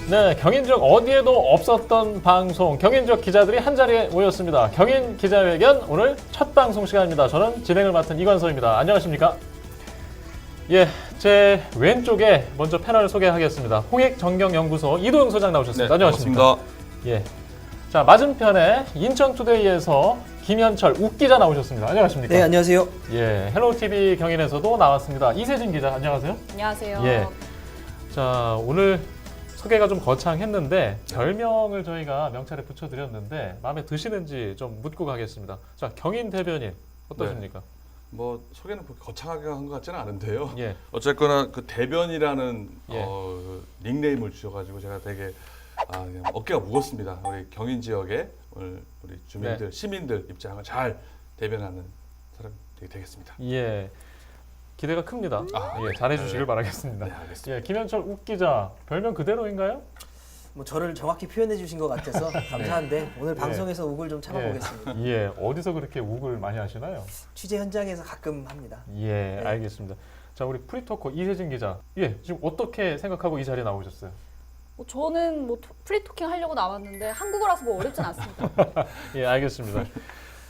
네, 경인지역 어디에도 없었던 방송, 경인지역 기자들이 한자리에 모였습니다. 경인 기자회견 오늘 첫 방송 시간입니다. 저는 진행을 맡은 이관서입니다. 안녕하십니까? 예, 제 왼쪽에 먼저 패널 소개하겠습니다. 홍익정경연구소 이도영 소장 나오셨습니다. 네, 안녕하십니까? 반갑습니다. 예. 자, 맞은편에 인천투데이에서 김현철 웃기자 나오셨습니다. 안녕하십니까? 네, 안녕하세요. 예, 헬로티비 경인에서도 나왔습니다. 이세진 기자, 안녕하세요. 안녕하세요. 예. 자, 오늘 소개가 좀 거창했는데 별명을 저희가 명찰에 붙여드렸는데 마음에 드시는지 좀 묻고 가겠습니다. 자, 경인 대변인 어떠십니까? 뭐 소개는 그렇게 거창하게 한 것 같지는 않은데요. 예. 어쨌거나 그 대변이라는 예. 닉네임을 주셔가지고 제가 되게 그냥 어깨가 무겁습니다. 우리 경인 지역의 우리 주민들, 시민들 입장을 잘 대변하는 사람이 되겠습니다. 예. 기대가 큽니다. 예, 잘해주시길 바라겠습니다. 네, 알겠습니다. 예, 김현철 웃기자 별명 그대로인가요? 뭐 저를 정확히 표현해 주신 것 같아서 감사한데 오늘 방송에서 욱을 좀 참아보겠습니다. 예, 어디서 그렇게 욱을 많이 하시나요? 취재 현장에서 가끔 합니다. 예, 네. 알겠습니다. 자, 우리 프리토커 이세진 기자. 예, 지금 어떻게 생각하고 이 자리에 나오셨어요? 저는 뭐 프리토킹 하려고 나왔는데 한국어라서 뭐 어렵진 않습니다. 예, 알겠습니다.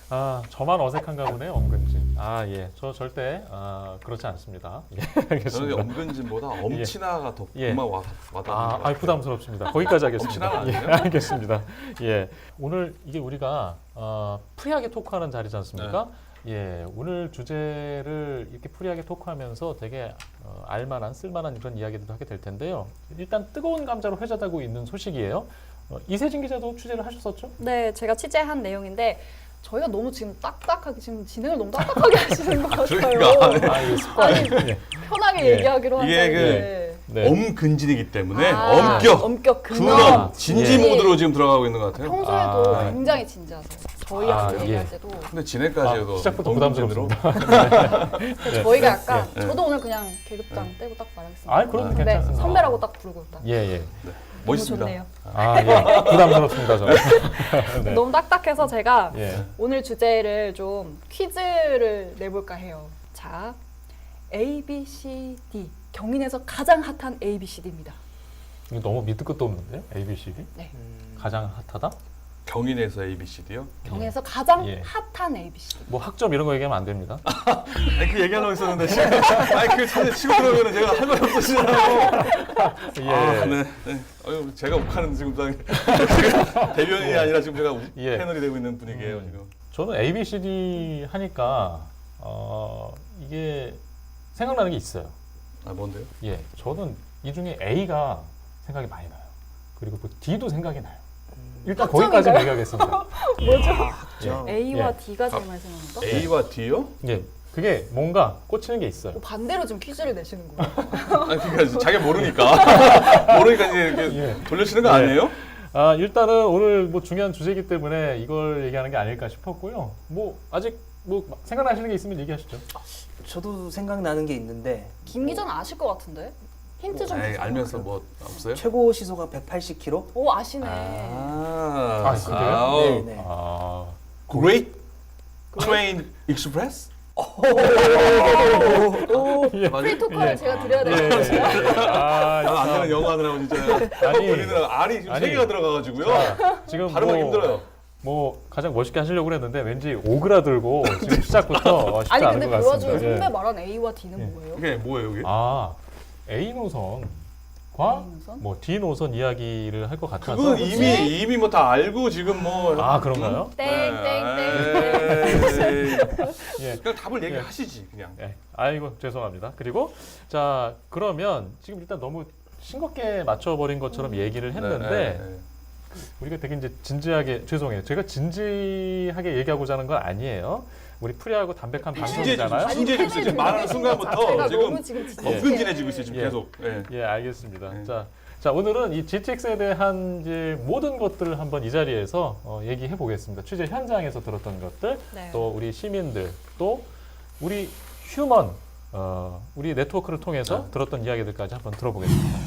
아, 저만 어색한가 보네요, 엄근진. 아, 예, 저 절대 그렇지 않습니다. 예, 저는 알겠습니다. 엄근진보다 엄친아가 더 예. 금방 와닿는 것 부담스럽습니다. 거기까지 하겠습니다. 엄친아가 예, 아니에요? 알겠습니다. 예, 오늘 이게 우리가 프리하게 토크하는 자리지 않습니까? 예, 오늘 주제를 이렇게 프리하게 토크하면서 되게 알만한, 쓸만한 이런 이야기들도 하게 될 텐데요. 일단 뜨거운 감자로 회자되고 있는 소식이에요. 이세진 기자도 취재를 하셨었죠? 네, 제가 취재한 내용인데 저희가 너무 지금 딱딱하게 지금 진행을 너무 딱딱하게 하시는 것 같아요. 그러니까. 이거 습관. 아니, 예. 편하게 예. 얘기하기로 한 이게 자리인데. 네. 엄근진이기 때문에 아, 엄격, 근엄. 근엄, 진지 예. 모드로 지금 들어가고 있는 것 같아요. 평소에도 아. 굉장히 진지하세요. 저희하고 아, 얘기할 예. 때도. 근데 진행까지 해도 시작부터 엄근진으로. 부담스럽습니다. 근데 저희가 약간 예. 저도 오늘 그냥 계급장 떼고 딱 말하겠습니다. 아, 그럼 네, 괜찮습니다. 선배라고 딱 부르고 딱. 예, 예. 너무 멋있습니다. 좋네요. 아, 예. 부담스럽습니다, 저는. 네. 너무 딱딱해서 제가 예. 오늘 주제를 좀 퀴즈를 내볼까 해요. 자, A, B, C, D. 경인에서 가장 핫한 A, B, C, D입니다. 이거 너무 밑도 끝도 없는데요? A, B, C, D? 네. 가장 핫하다? 경인에서 ABCD요? 경인에서 가장 예. 핫한 A, B, C, D. 뭐 학점 이런 거 얘기하면 안 됩니다. 아니 그 얘기하려고 했었는데 아니 그 사실 치고 들어오면 제가 할 말이 없어지잖아요. 예. 네. 아유, 제가 욱하는 지금 대변인이 아니라 지금 제가 예. 패널이 되고 있는 분위기예요 지금. 저는 A, B, C, D 하니까 이게 생각나는 게 있어요. 아 뭔데요? 예, 저는 이 중에 A가 생각이 많이 나요. 그리고 그 D도 생각이 나요. 일단 거기까지 학점인가요? 얘기하겠습니다. 그죠? A와 예. D가 제일 많이 생각난다? A와 D요? 예, 그게 뭔가 꽂히는 게 있어요. 반대로 지금 퀴즈를 내시는 거예요. 아니 그러니까 자기가 모르니까 이제 이렇게 예. 돌려치는 거 예. 아니에요? 일단은 오늘 뭐 중요한 주제이기 때문에 이걸 얘기하는 게 아닐까 싶었고요. 뭐 아직 뭐 생각나시는 게 있으면 얘기하시죠. 저도 생각나는 게 있는데 김 기자는 아실 것 같은데? 힌트 좀 에이, 주세요. 알면서 뭐 없어요? 최고 시속가 180km? 오, 아시네. 그래요? 네, 네. Great Train Express? 예. 프리토커를 예. 제가 드려야 예, 되는 거죠. 예, 예. 안 되는 영어 하느라고 진짜 아니, 우리는 R이 지금 아니. 3개가 들어가가지고요. 지금 발음하기 힘들어요. 뭐 가장 멋있게 하시려고 그랬는데 왠지 오그라들고 지금 시작부터 쉽지 아니 않은 근데 것 그 와중에 같습니다. 선배 말한 A와 D는 예. 뭐예요? 이게 뭐예요 이게? A 노선과 A 노선? 뭐 D 노선 이야기를 할 것 같아서 그건 이미 뭐 다 알고 지금 뭐 그런가요? 땡땡땡. 예. 그냥 답을 얘기하시지 그냥. 예. 아이고 죄송합니다. 그리고 자 그러면 지금 일단 너무 싱겁게 맞춰버린 것처럼 얘기를 했는데 우리가 되게 이제 진지하게 죄송해요. 제가 진지하게 얘기하고자 하는 건 아니에요. 우리 프리하고 담백한 방송이잖아요. 진지해지고 지금 말하는 순간부터 너무 지금 지금 엉근진해지고 있어요 지금 예. 계속. 예. 예, 알겠습니다. 네. 자, 오늘은 이 GTX에 대한 이제 모든 것들을 한번 이 자리에서 얘기해 보겠습니다. 취재 현장에서 들었던 것들, 네. 또 우리 시민들, 또 우리 휴먼, 우리 네트워크를 통해서 들었던 이야기들까지 한번 들어보겠습니다.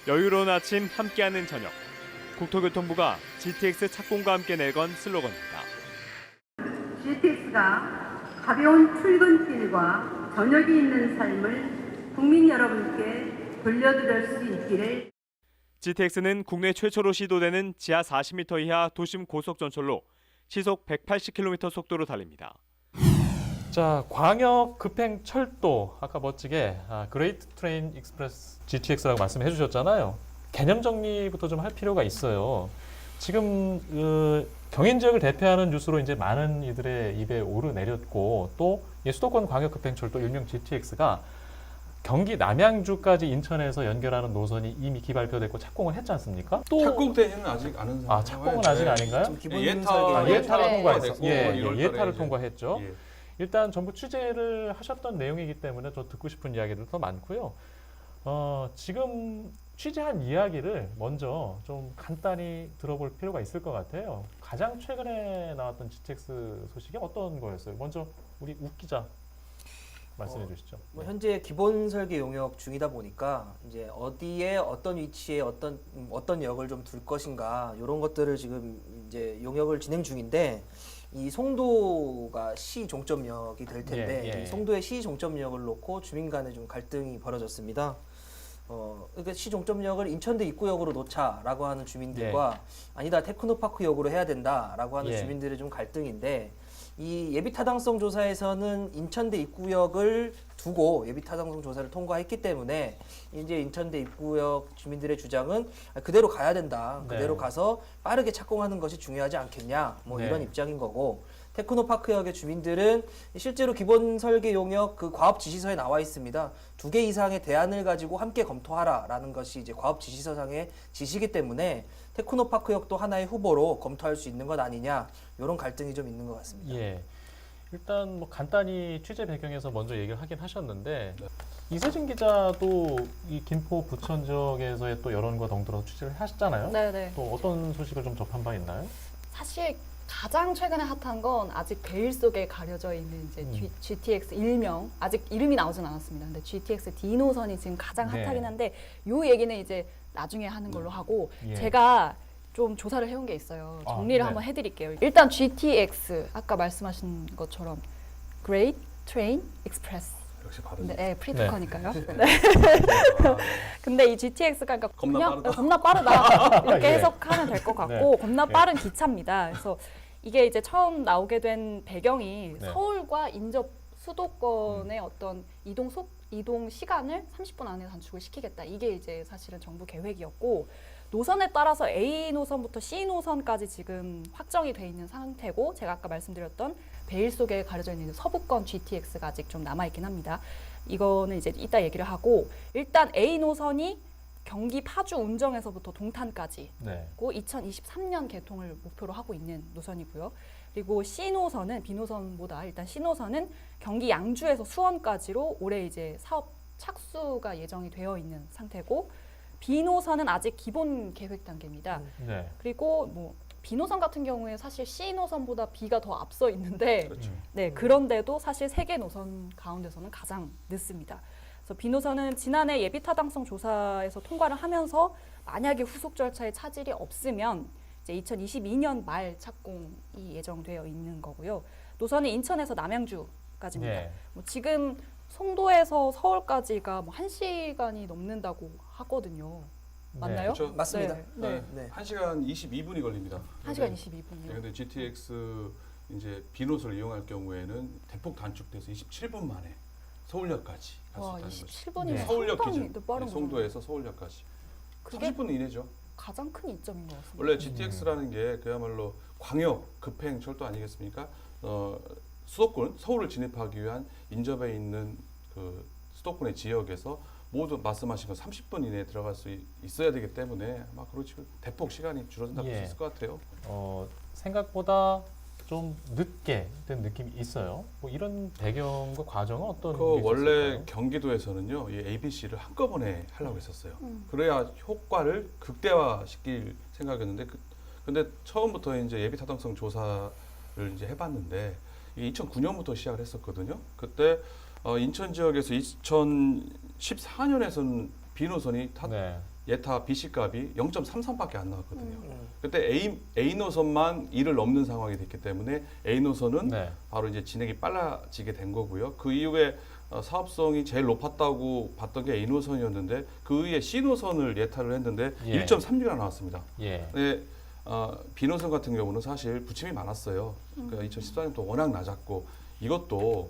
여유로운 아침 함께하는 저녁. 국토교통부가 GTX 착공과 함께 내건 슬로건입니다. GTX가 가벼운 출근길과 저녁이 있는 삶을 국민 여러분께 돌려드릴 수 있기를. GTX는 국내 최초로 시도되는 지하 40m 이하 도심 고속 전철로 시속 180km 속도로 달립니다. 자, 광역 급행 철도 아까 멋지게 그레이트 트레인 익스프레스 GTX라고 말씀해 주셨잖아요. 개념 정리부터 좀 할 필요가 있어요. 지금 경인 지역을 대표하는 뉴스로 이제 많은 이들의 입에 오르내렸고 또 수도권 광역 급행 철도 일명 GTX가 경기 남양주까지 인천에서 연결하는 노선이 이미 기발표됐고 착공을 했지 않습니까? 또 착공대는 아직 안 한 상황. 착공은 아직 아닌가요? 지금 기본 예타 설계 예타를 네. 통과했어. 됐고, 예, 1월 달에 예타를 이제. 통과했죠. 예. 일단 전부 취재를 하셨던 내용이기 때문에 좀 듣고 싶은 이야기들도 많고요. 지금 취재한 이야기를 먼저 좀 간단히 들어볼 필요가 있을 것 같아요. 가장 최근에 나왔던 GTX 소식이 어떤 거였어요? 먼저 우리 욱 기자 말씀해 주시죠. 뭐 현재 기본 설계 용역 중이다 보니까 이제 어디에 어떤 위치에 어떤 역을 좀 둘 것인가 이런 것들을 지금 이제 용역을 진행 중인데 이 송도가 시 종점역이 될 텐데 예, 예. 이 송도의 시 종점역을 놓고 주민 간에 좀 갈등이 벌어졌습니다. 그러니까 시 종점역을 인천대 입구역으로 놓자라고 하는 주민들과 아니다 테크노파크역으로 해야 된다라고 하는 예. 주민들의 좀 갈등인데 이 예비 타당성 조사에서는 인천대 입구역을 두고 예비 타당성 조사를 통과했기 때문에 이제 인천대 입구역 주민들의 주장은 그대로 가야 된다. 네. 그대로 가서 빠르게 착공하는 것이 중요하지 않겠냐. 뭐 네. 이런 입장인 거고 테크노파크역의 주민들은 실제로 기본 설계 용역 그 과업 지시서에 나와 있습니다. 2개 이상의 대안을 가지고 함께 검토하라라는 것이 이제 과업 지시서상의 지시이기 때문에 테크노파크역도 하나의 후보로 검토할 수 있는 것 아니냐 이런 갈등이 좀 있는 것 같습니다. 예. 일단 뭐 간단히 취재 배경에서 먼저 얘기를 하긴 하셨는데 이세진 기자도 이 김포 부천 지역에서의 또 여론과 덩들어 취재를 하셨잖아요. 네네. 또 어떤 소식을 좀 접한 바 있나요? 사실 가장 최근에 핫한 건 아직 베일 속에 가려져 있는 이제 GTX 일명 아직 이름이 나오진 않았습니다. 근데 GTX D 노선이 지금 가장 네. 핫하긴 한데 요 얘기는 이제 나중에 하는 걸로 하고 예. 제가 좀 조사를 해온 게 있어요. 아, 정리를 네. 한번 해드릴게요. 일단 GTX 아까 말씀하신 것처럼 Great Train Express. 역시 발음이. 네, 프리토커니까요. 네. 아, 근데 이 GTX가 그러니까 겁나 그냥 빠르다. 겁나 빠르다 이렇게 예. 해석하면 될 것 같고 네. 겁나 네. 빠른 기차입니다. 그래서 이게 이제 처음 나오게 된 배경이 네. 서울과 인접 수도권의 어떤 이동 시간을 30분 안에 단축을 시키겠다. 이게 이제 사실은 정부 계획이었고 노선에 따라서 A 노선부터 C 노선까지 지금 확정이 돼 있는 상태고 제가 아까 말씀드렸던 베일 속에 가려져 있는 서부권 GTX가 아직 좀 남아 있긴 합니다. 이거는 이제 이따 얘기를 하고 일단 A 노선이 경기 파주 운정에서부터 동탄까지 네. 2023년 개통을 목표로 하고 있는 노선이고요. 그리고 C 노선은 B 노선보다 일단 C 노선은 경기 양주에서 수원까지로 올해 이제 사업 착수가 예정이 되어 있는 상태고 B 노선은 아직 기본 계획 단계입니다. 네. 그리고 뭐 B 노선 같은 경우에 사실 C 노선보다 B가 더 앞서 있는데 그렇죠. 네, 그런데도 사실 세 개 노선 가운데서는 가장 늦습니다. 그래서 B 노선은 지난해 예비 타당성 조사에서 통과를 하면서 만약에 후속 절차에 차질이 없으면 이제 2022년 말 착공이 예정되어 있는 거고요. 노선은 인천에서 남양주까지입니다. 네. 뭐 지금 송도에서 서울까지가 뭐 1시간이 넘는다고 하거든요. 맞나요? 그렇죠. 맞습니다. 네. 네. 1시간 22분이 걸립니다. 1시간 22분이요. 네, 근데 GTX 이제 B 노선을 이용할 경우에는 대폭 단축돼서 27분 만에 서울역까지 갈 수 와, 있다는 거죠. 27분이면 네. 서울역 상당히 기준. 또 빠른 네, 거네요. 송도에서 서울역까지. 그게 30분 이내죠. 가장 큰 이점인 것 같습니다. 원래 GTX라는 게 그야말로 광역 급행 철도 아니겠습니까? 수도권 서울을 진입하기 위한 인접해 있는 그 수도권의 지역에서 모두 말씀하신 건 30분 이내에 들어갈 수 있어야 되기 때문에 아마 그렇지 대폭 시간이 줄어든다고 볼 수 예. 있을 것 같아요. 생각보다 좀 늦게 된 느낌이 있어요. 뭐 이런 배경과 과정은 어떤 그 게 원래 있었을까요? 경기도에서는요, 이 ABC를 한꺼번에 하려고 했었어요. 음. 그래야 효과를 극대화시킬 생각이었는데, 근데 처음부터 이제 예비 타당성 조사를 이제 해봤는데, 이게 2009년부터 시작을 했었거든요. 그때 인천 지역에서 2014년에서는 B 노선이 네. 예타 BC 값이 0.33밖에 안 나왔거든요. 음. 그때 A 노선만 2를 넘는 상황이 됐기 때문에 A 노선은 네. 바로 이제 진행이 빨라지게 된 거고요. 그 이후에 사업성이 제일 높았다고 봤던 게 A노선이었는데 그 위에 C노선을 예타를 했는데 예. 1.3기가 나왔습니다. 예. 근데 B노선 같은 경우는 사실 부침이 많았어요. 그러니까 2014년도 워낙 낮았고 이것도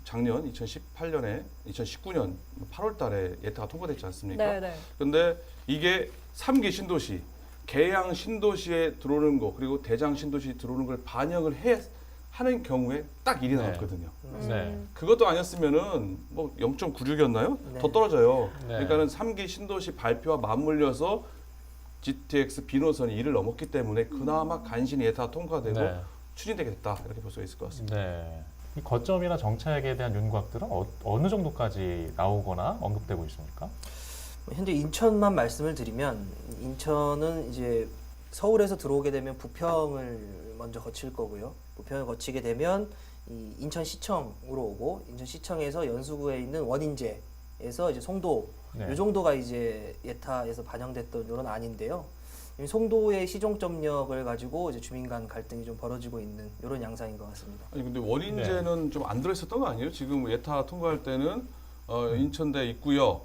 작년 2018년에 2019년 8월 달에 예타가 통과됐지 않습니까? 네네. 근데 이게 3기 신도시, 계양 신도시에 들어오는 거 그리고 대장 신도시 들어오는 걸 반영을 하는 경우에 딱 1이 네. 나왔거든요. 네. 그것도 아니었으면은 뭐 0.96이었나요? 네. 더 떨어져요. 네. 그러니까는 3기 신도시 발표와 맞물려서 GTX B노선이 2를 넘었기 때문에 그나마 간신히 예타가 통과되고 네. 추진되게 됐다 이렇게 볼 수 있을 것 같습니다. 네. 이 거점이나 정차액에 대한 윤곽들은 어느 정도까지 나오거나 언급되고 있습니까? 현재 인천만 말씀을 드리면 인천은 이제 서울에서 들어오게 되면 부평을 먼저 거칠 거고요. 부평을 거치게 되면 이 인천시청으로 오고 인천시청에서 연수구에 있는 원인제에서 이제 송도 네. 이 정도가 이제 예타에서 반영됐던 이런 안인데요. 이 송도의 시종점력을 가지고 이제 주민 간 갈등이 좀 벌어지고 있는 이런 양상인 것 같습니다. 아니 근데 원인제는 좀 안 들어있었던 거 아니에요? 지금 예타 통과할 때는 인천대 입구역,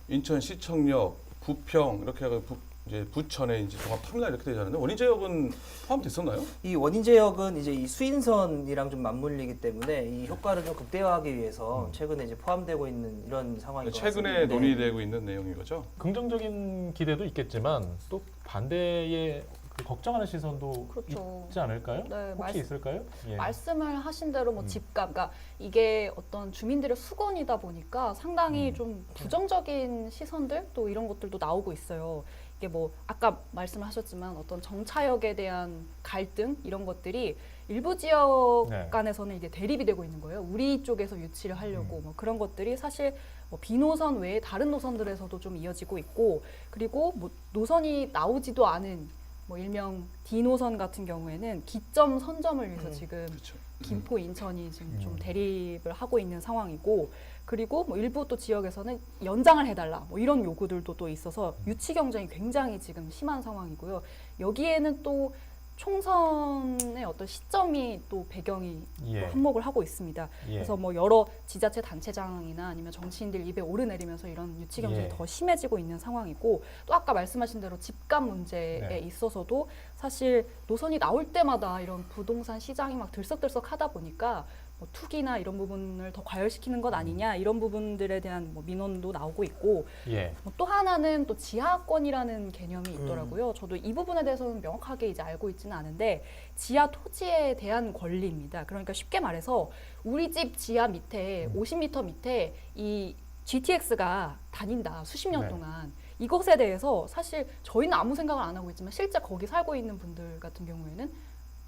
인천시청역, 부평 이렇게 해서 이제 부천에 이제 종합터미널 이렇게 되잖아요. 원인제역은 포함됐었나요? 이 원인제역은 이제 이 수인선이랑 좀 맞물리기 때문에 이 효과를 좀 극대화하기 위해서 최근에 이제 포함되고 있는 이런 상황인 것 같습니다. 최근에 네. 논의되고 있는 내용인 거죠. 긍정적인 기대도 있겠지만 또 반대의 그 걱정하는 시선도 그렇죠. 있지 않을까요? 네, 혹시 있을까요? 예. 말씀을 하신 대로 뭐 집값, 그러니까 이게 어떤 주민들의 수건이다 보니까 상당히 좀 부정적인 시선들 또 이런 것들도 나오고 있어요. 이게 뭐 아까 말씀하셨지만 어떤 정차역에 대한 갈등 이런 것들이 일부 지역 네. 간에서는 이게 대립이 되고 있는 거예요. 우리 쪽에서 유치를 하려고 뭐 그런 것들이 사실 뭐 B노선 외에 다른 노선들에서도 좀 이어지고 있고 그리고 뭐 노선이 나오지도 않은 뭐 일명 D노선 같은 경우에는 기점 선점을 위해서 지금 그렇죠. 김포, 인천이 지금 좀 대립을 하고 있는 상황이고 그리고 뭐 일부 또 지역에서는 연장을 해달라 뭐 이런 요구들도 또 있어서 유치 경쟁이 굉장히 지금 심한 상황이고요. 여기에는 또 총선의 어떤 시점이 또 배경이 예. 한몫을 하고 있습니다. 예. 그래서 뭐 여러 지자체 단체장이나 아니면 정치인들 입에 오르내리면서 이런 유치 경쟁이 예. 더 심해지고 있는 상황이고 또 아까 말씀하신 대로 집값 문제에 네. 있어서도 사실 노선이 나올 때마다 이런 부동산 시장이 막 들썩들썩하다 보니까 뭐 투기나 이런 부분을 더 과열시키는 것 아니냐 이런 부분들에 대한 뭐 민원도 나오고 있고 예. 뭐또 하나는 또 지하권이라는 개념이 있더라고요. 저도 이 부분에 대해서는 명확하게 이제 알고 있지는 않은데 지하 토지에 대한 권리입니다. 그러니까 쉽게 말해서 우리 집 지하 밑에 50m 밑에 이 GTX가 다닌다 수십 년 네. 동안 이것에 대해서 사실 저희는 아무 생각을 안 하고 있지만 실제 거기 살고 있는 분들 같은 경우에는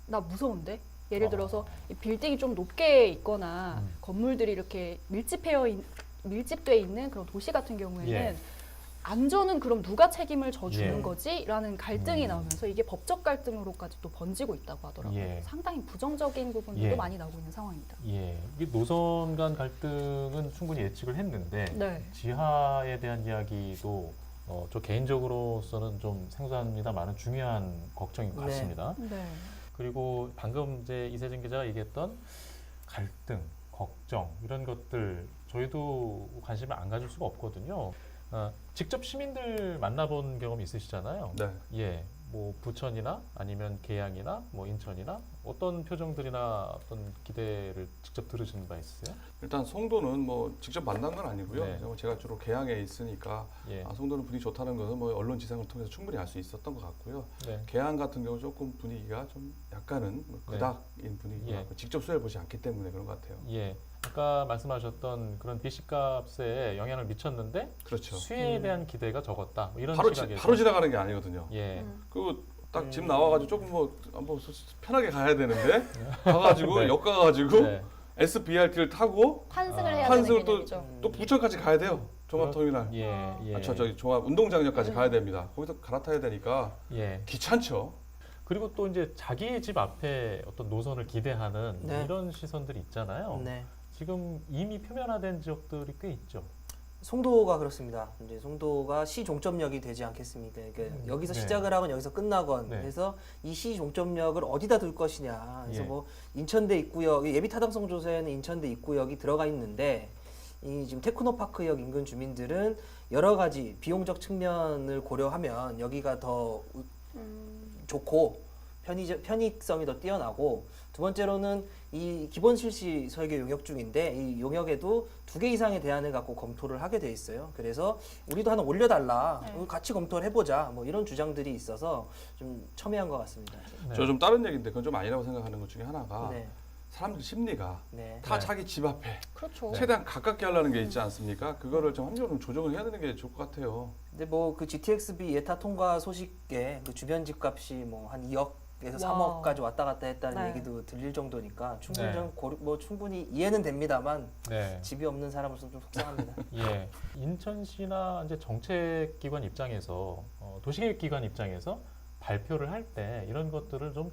나 무서운데 예를 들어서 이 빌딩이 좀 높게 있거나 건물들이 이렇게 밀집돼 있는 그런 도시 같은 경우에는 예. 안전은 그럼 누가 책임을 져주는 예. 거지? 라는 갈등이 나오면서 이게 법적 갈등으로까지 또 번지고 있다고 하더라고요. 예. 상당히 부정적인 부분들도 예. 많이 나오고 있는 상황입니다. 예. 이게 노선 간 갈등은 충분히 예측을 했는데 네. 지하에 대한 이야기도 저 개인적으로서는 좀 생소합니다만은 중요한 걱정인 것 네. 같습니다. 네. 그리고 방금 이제 이세진 기자가 얘기했던 갈등, 걱정 이런 것들 저희도 관심을 안 가질 수가 없거든요. 직접 시민들 만나본 경험이 있으시잖아요. 네. 예, 뭐 부천이나 아니면 계양이나 뭐 인천이나 어떤 표정들이나 어떤 기대를 직접 들으시는 바 있으세요? 일단 송도는 뭐 직접 만난 건 아니고요. 네. 제가 주로 계양에 있으니까 예, 송도는 분위기 좋다는 것은 뭐 언론 지상을 통해서 충분히 알 수 있었던 것 같고요. 네, 계양 같은 경우 조금 분위기가 좀 약간은 뭐 네. 그닥인 분위기가 예. 같고 직접 수혜를 보지 않기 때문에 그런 것 같아요. 예. 아까 말씀하셨던 그런 BC값에 영향을 미쳤는데 그렇죠. 수혜에 대한 기대가 적었다. 뭐 이런 바로 시각에서 바로 지나가는 게 아니거든요. 예, 그 딱 집 나와가지고 조금 뭐 편하게 가야 되는데 가가지고 네. 역 가가지고 네. SBRT를 타고 환승을 해야 환승을 되는 개념이죠. 또 부천까지 가야 돼요. 종합터미널. 예, 예, 저기 종합 운동장역까지 가야 됩니다. 거기서 갈아타야 되니까 예. 귀찮죠. 그리고 또 이제 자기 집 앞에 어떤 노선을 기대하는 네. 이런 시선들이 있잖아요. 네. 지금 이미 표면화된 지역들이 꽤 있죠. 송도가 그렇습니다. 이제 송도가 시 종점역이 되지 않겠습니까? 그러니까 여기서 네. 시작을 하건 여기서 끝나건 네. 그래서 이 시 종점역을 어디다 둘 것이냐. 그래서 예. 뭐 인천대 입구역 예비 타당성 조사에는 인천대 입구역이 들어가 있는데 이 지금 테크노파크역 인근 주민들은 여러 가지 비용적 측면을 고려하면 여기가 더 좋고 편의성이 더 뛰어나고, 두 번째로는 이 기본 실시 설계 용역 중인데 이 용역에도 2개 이상의 대안을 갖고 검토를 하게 돼 있어요. 그래서 우리도 하나 올려달라, 네. 같이 검토를 해보자, 뭐 이런 주장들이 있어서 좀 첨예한 것 같습니다. 네. 저 좀 다른 얘기인데 그건 좀 아니라고 생각하는 것 중에 하나가 네, 사람들 심리가 네. 다 네. 자기 집 앞에 그렇죠. 최대한 가깝게 하려는 게 있지 않습니까? 그거를 좀 합리적으로 조정을 해야 되는 게 좋을 것 같아요. 근데 뭐 그 GTX-B 예타 통과 소식에 그 주변 집값이 뭐 한 2억에서 와우. 3억까지 왔다 갔다 했다는 네. 얘기도 들릴 정도니까 충분히 네. 좀 뭐 충분히 이해는 됩니다만 네. 집이 없는 사람으로서 좀 속상합니다. 예, 인천시나 이제 정책기관 입장에서 도시계획기관 입장에서 발표를 할 때 이런 것들을 좀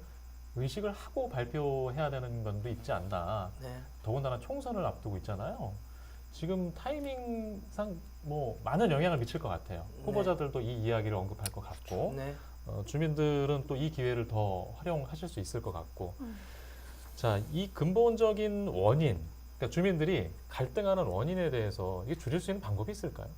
의식을 하고 발표해야 되는 건도 있지 않나. 네. 더군다나 총선을 앞두고 있잖아요. 지금 타이밍상 뭐 많은 영향을 미칠 것 같아요. 네. 후보자들도 이 이야기를 언급할 것 같고, 네. 주민들은 또 이 기회를 더 활용하실 수 있을 것 같고. 자, 이 근본적인 원인, 그러니까 주민들이 갈등하는 원인에 대해서 이게 줄일 수 있는 방법이 있을까요?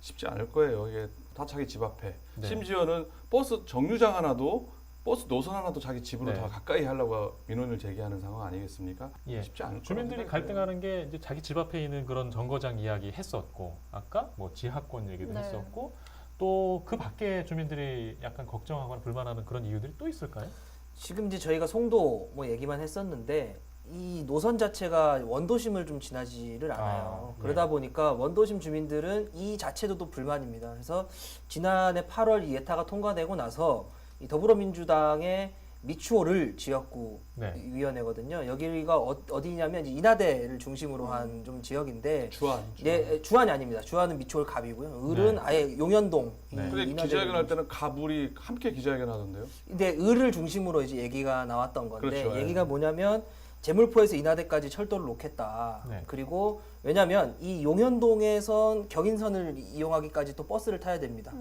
쉽지 않을 거예요. 이게 다 자기 집 앞에. 네. 심지어는 버스 정류장 하나도 버스 노선 하나도 자기 집으로 네. 다 가까이 하려고 민원을 제기하는 상황 아니겠습니까? 예. 쉽지 않을 거예요. 주민들이 갈등하는 게 이제 자기 집 앞에 있는 그런 정거장 이야기 했었고, 아까 뭐 지하권 얘기도 네. 했었고, 또 그 밖에 주민들이 약간 걱정하거나 불만하는 그런 이유들이 또 있을까요? 지금 이제 저희가 송도 뭐 얘기만 했었는데 이 노선 자체가 원도심을 좀 지나지를 않아요. 네. 그러다 보니까 원도심 주민들은 이 자체도 또 불만입니다. 그래서 지난해 8월 이 예타가 통과되고 나서 이 더불어민주당의 미추홀을 지역구 네. 위원회거든요. 여기가 어디냐면 이제 인하대를 중심으로 한 좀 지역인데, 주안. 네, 주안이 아닙니다. 주안은 미추홀 갑이고요. 을은 네. 아예 용현동. 이 네. 근데 인하대를 기자회견 할 때는 가불이 함께 기자회견 하던데요. 근데 을을 중심으로 이제 얘기가 나왔던 건데, 그렇죠. 얘기가 뭐냐면 재물포에서 인하대까지 철도를 놓겠다. 네. 그리고 왜냐하면 이 용현동에선 경인선을 이용하기까지 또 버스를 타야 됩니다.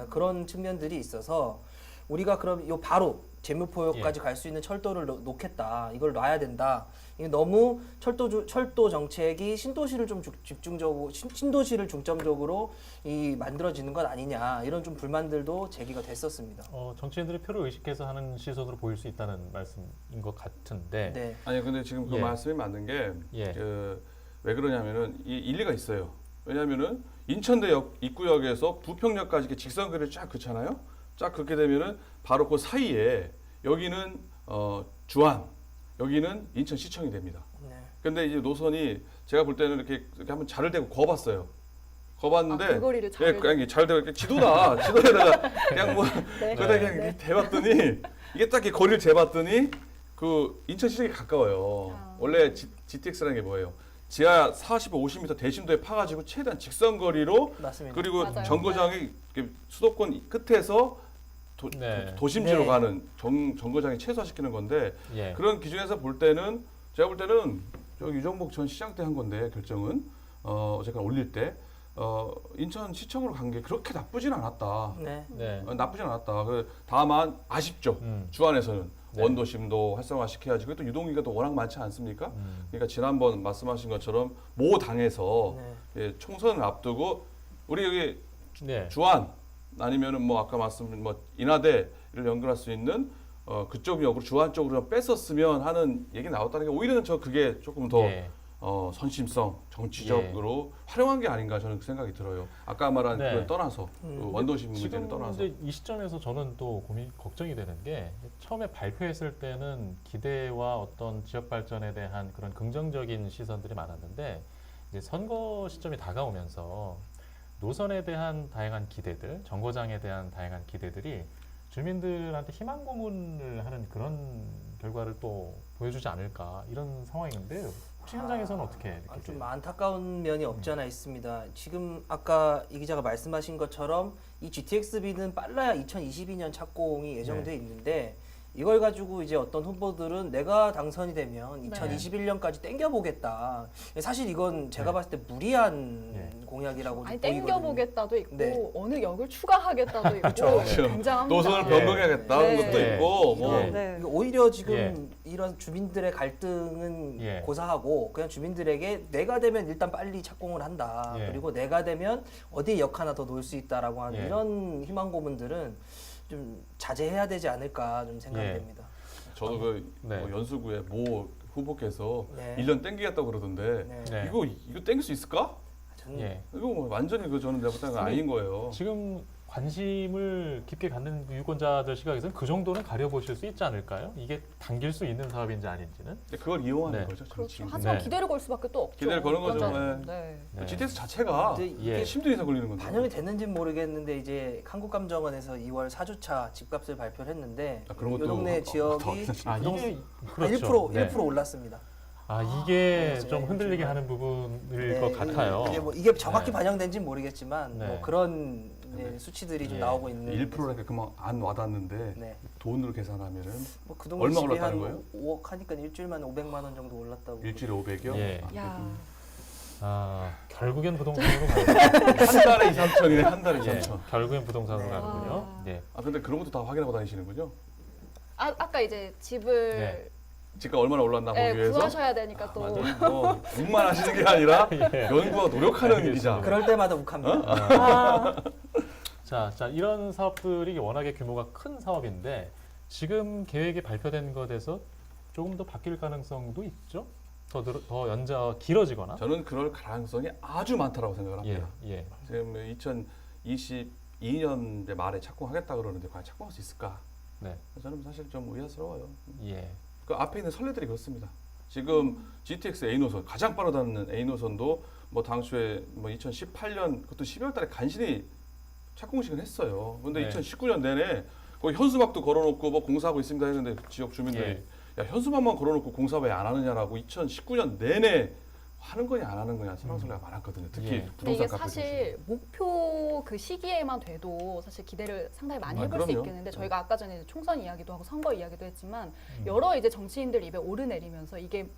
그런 측면들이 있어서 우리가 그럼 요 바로 재물포역까지 갈 수 있는 철도를 놓겠다. 이걸 놔야 된다. 이게 너무 철도 정책이 신도시를 좀 집중적으로 신도시를 중점적으로 이 만들어지는 것 아니냐, 이런 좀 불만들도 제기가 됐었습니다. 정치인들이 표를 의식해서 하는 시선으로 보일 수 있다는 말씀인 것 같은데. 네. 아니 근데 지금 그 예. 말씀이 맞는 게 예. 왜 그러냐면은 이 일리가 있어요. 왜냐면은 인천대역 입구역에서 부평역까지 이렇게 직선거리를 쫙 긋잖아요. 쫙 긋게 되면은 바로 그 사이에 여기는 주안, 여기는 인천시청이 됩니다. 네. 근데 이제 노선이 제가 볼 때는 이렇게 한번 자를 대고 거봤어요. 거봤는데 아, 그 거리를 예, 잘 그냥 잘 대고 이렇게 지도에다가 그냥 뭐 네. 그러다 그냥 이렇게 대봤더니 이게 딱 이렇게 거리를 재봤더니 그 인천시청이 가까워요. 아. 원래 GTX라는 게 뭐예요? 지하 40, 50m 대심도에 파가지고 최대한 직선거리로 맞습니다. 그리고 맞아요. 정거장이 이렇게 수도권 끝에서 네. 도심지로 네. 가는 정거장이 최소화시키는 건데 예. 그런 기준에서 볼 때는 제가 볼 때는 저 유정복 전 시장 때 한 건데 결정은 어쨌든 올릴 때 인천시청으로 간 게 그렇게 나쁘진 않았다. 네. 네. 나쁘진 않았다. 다만 아쉽죠. 주안에서는 네. 원도심도 활성화시켜야지. 또 유동인구가 또 워낙 많지 않습니까? 그러니까 지난번 말씀하신 것처럼 모 당에서 네. 총선을 앞두고 우리 여기 네. 주안 아니면은 뭐 아까 말씀드린 뭐 인하대를 연결할 수 있는 그쪽 역으로 주안 쪽으로 뺐었으면 하는 얘기 나왔다는 게 오히려 저 그게 조금 더 예. 선심성 정치적으로 활용한 게 아닌가 저는 그 생각이 들어요. 아까 말한 네. 그걸 떠나서 그 원도심 지금 문제를 떠나서 이제 이 시점에서 저는 또 걱정이 되는 게 처음에 발표했을 때는 기대와 어떤 지역 발전에 대한 그런 긍정적인 시선들이 많았는데 이제 선거 시점이 다가오면서 노선에 대한 다양한 기대들, 정거장에 대한 다양한 기대들이 주민들한테 희망 고문을 하는 그런 결과를 또 보여주지 않을까 이런 상황인데 혹시 현장에서는 어떻게 이렇게 좀 안타까운 면이 없지 않아 있습니다. 지금 아까 이 기자가 말씀하신 것처럼 이 GTX-B는 빨라야 2022년 착공이 예정돼 네. 있는데 이걸 가지고 이제 어떤 후보들은 내가 당선이 되면 네. 2021년까지 땡겨보겠다. 사실 이건 제가 네. 봤을 때 무리한 네. 공약이라고 아니 보이거든요. 땡겨보겠다도 있고 네. 어느 역을 추가하겠다도 있고 그렇죠. 굉장합니다. 노선을 변경해야겠다는 네. 것도 네. 있고 뭐 네. 네. 오히려 지금 예. 이런 주민들의 갈등은 예. 고사하고 그냥 주민들에게 내가 되면 일단 빨리 착공을 한다. 예. 그리고 내가 되면 어디에 역 하나 더 놓을 수 있다라고 하는 예. 이런 희망 고문들은 좀 자제해야 되지 않을까 좀 생각됩니다. 저도 그 네. 뭐 연수구의 모 후보께서 네. 1년 땡기겠다고 그러던데 네. 네. 이거 땡길 수 있을까? 저는 예. 이거 뭐 완전히 그 저는 내가 볼 때는 아닌 거예요. 지금 관심을 깊게 갖는 유권자들 시각에서는 그 정도는 가려보실 수 있지 않을까요? 이게 당길 수 있는 사업인지 아닌지는. 근데 그걸 이용하는 네. 거죠. 저는 그렇죠. 지금. 하지만 네. 기대를 걸 수밖에 또 없죠. 기대를 거는 거죠. 유권자들은. 네. 네. GTX 자체가 근데 이게 예. 심도 이상 걸리는 건데. 반영이 됐는지는 모르겠는데 이제 한국감정원에서 2월 4주차 집값을 발표를 했는데 아, 그런 이 것도 동네 더 지역이 어떻게 아 부동- 이게 한 그렇죠. 1% 네. 1% 올랐습니다. 아 이게 네, 좀 흔들리게 정말. 하는 부분일 네, 것 같아요. 이게 정확히 네. 반영된지는 모르겠지만 네. 뭐 그런 수치들이 좀 예. 나오고 있는 1%라니까 그만 안 와닿는데 네. 돈으로 계산하면은 뭐 그동안 얼마 집이 한 올랐다는 거예요? 5억 하니까 일주일만에 500만 원 정도 올랐다고. 일주일에 500이요? 예. 야. 아 결국엔 부동산으로 가는 한 달에 2, 3천이네. 한 달에 2, 예, 3천. 결국엔 부동산으로 네. 가는군요. 와. 예. 아 근데 그런 것도 다 확인하고 다니시는군요. 아까 이제 집을 네. 집값 얼마나 올랐나 보기 예, 위해서. 구하셔야 되니까 또 완전 뭐 묵만 하시는 게 아니라 예. 연구와 노력하는 알겠습니다. 기자. 그럴 때마다 욱합니다. 아, 자 이런 사업들이 워낙에 규모가 큰 사업인데 지금 계획이 발표된 것에서 조금 더 바뀔 가능성도 있죠. 더 연자 길어지거나. 저는 그럴 가능성이 아주 많다라고 생각을 예, 합니다. 예. 지금 2022년대 말에 착공하겠다 그러는데 과연 착공할 수 있을까? 네. 저는 사실 좀 의아스러워요. 예. 그 앞에 있는 선례들이 그렇습니다. 지금 GTX A 노선 가장 빠르다는 A 노선도 뭐 당시에 뭐 2018년 그것도 12월달에 간신히 착공식은 했어요. 근데 네. 2019년 내내 거기 현수막도 걸어놓고 뭐 공사하고 있습니다 했는데 지역 주민들이 예. 야 현수막만 걸어놓고 공사 왜 안 하느냐라고 2019년 내내 하는 거냐 안 하는 거냐 설랑설레가 많았거든요. 특히 예. 근데 부동산 이게 값을 사실 목표 그 시기에만 돼도 사실 기대를 상당히 많이 아, 해볼 수 그럼요. 있겠는데 저희가 아까 전에 이제 총선 이야기도 하고 선거 이야기도 했지만 음. 여러 이제 정치인들 입에 오르내리면서 이게